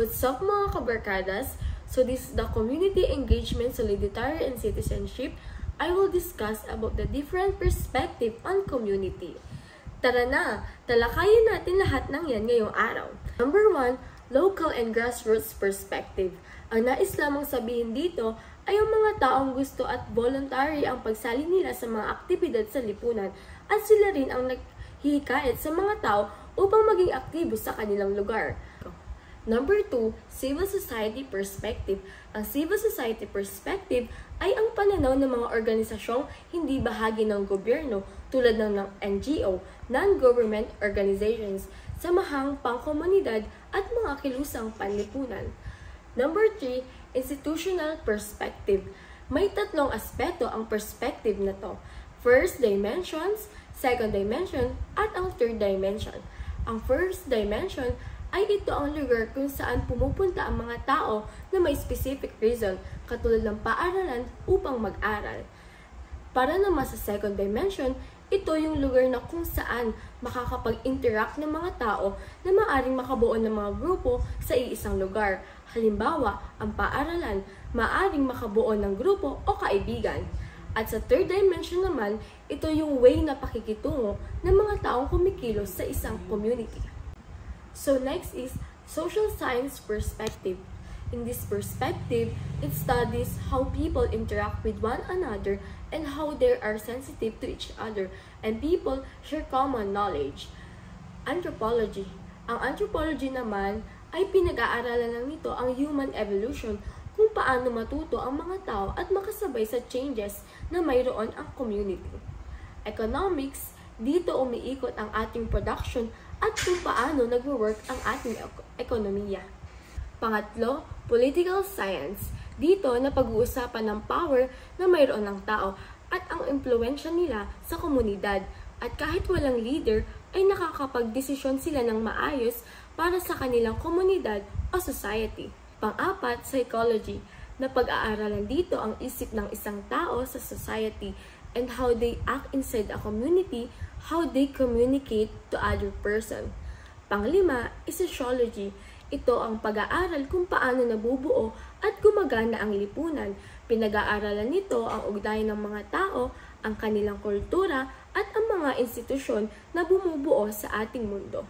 What's up mga kabarkadas? So this is the Community Engagement, Solidarity, and Citizenship. I will discuss about the different perspective on community. Tara na! Talakayin natin lahat ng yan ngayong araw. Number 1, local and grassroots perspective. Ang nais lamang sabihin dito ay ang mga taong gusto at voluntary ang pagsali nila sa mga aktibidad sa lipunan at sila rin ang naghihikayat sa mga tao upang maging aktibo sa kanilang lugar. Number 2, civil society perspective. Ang civil society perspective ay ang pananaw ng mga organisasyong hindi bahagi ng gobyerno tulad ng NGO, non-government organizations, samahang pangkomunidad at mga kilusang panlipunan. Number 3, institutional perspective. May tatlong aspeto ang perspective na to. First dimensions, second dimension, at ang third dimension. Ang first dimension ay ito ang lugar kung saan pumupunta ang mga tao na may specific reason, katulad ng paaralan upang mag-aral. Para naman sa second dimension, ito yung lugar na kung saan makakapag-interact ng mga tao na maaaring makabuo ng mga grupo sa iisang lugar. Halimbawa, ang paaralan, maaaring makabuo ng grupo o kaibigan. At sa third dimension naman, ito yung way na pakikitungo ng mga taong kumikilos sa isang community. So next is social science perspective. In this perspective, it studies how people interact with one another and how they are sensitive to each other and people share common knowledge. Anthropology. Ang anthropology naman ay pinag-aaralan lang nito ang human evolution, kung paano matuto ang mga tao at makasabay sa changes na mayroon ang community. Economics, dito umiikot ang ating production at kung paano nagwo-work ang ating ekonomiya. Pangatlo, political science. Dito na pag-uusapan ng power na mayroon ng tao at ang impluwensya nila sa komunidad. At kahit walang leader, ay nakakapag-desisyon sila ng maayos para sa kanilang komunidad o society. Pang-apat, psychology. Na pag-aaralan dito ang isip ng isang tao sa society and how they act inside a community, how they communicate to other person. Panglima is sociology. Ito ang pag-aaral kung paano nabubuo at gumagana ang lipunan. Pinag-aaralan nito ang ugnayan ng mga tao, ang kanilang kultura, at ang mga institusyon na bumubuo sa ating mundo.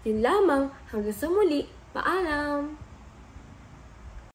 Yun lamang, hanggang sa muli, paalam!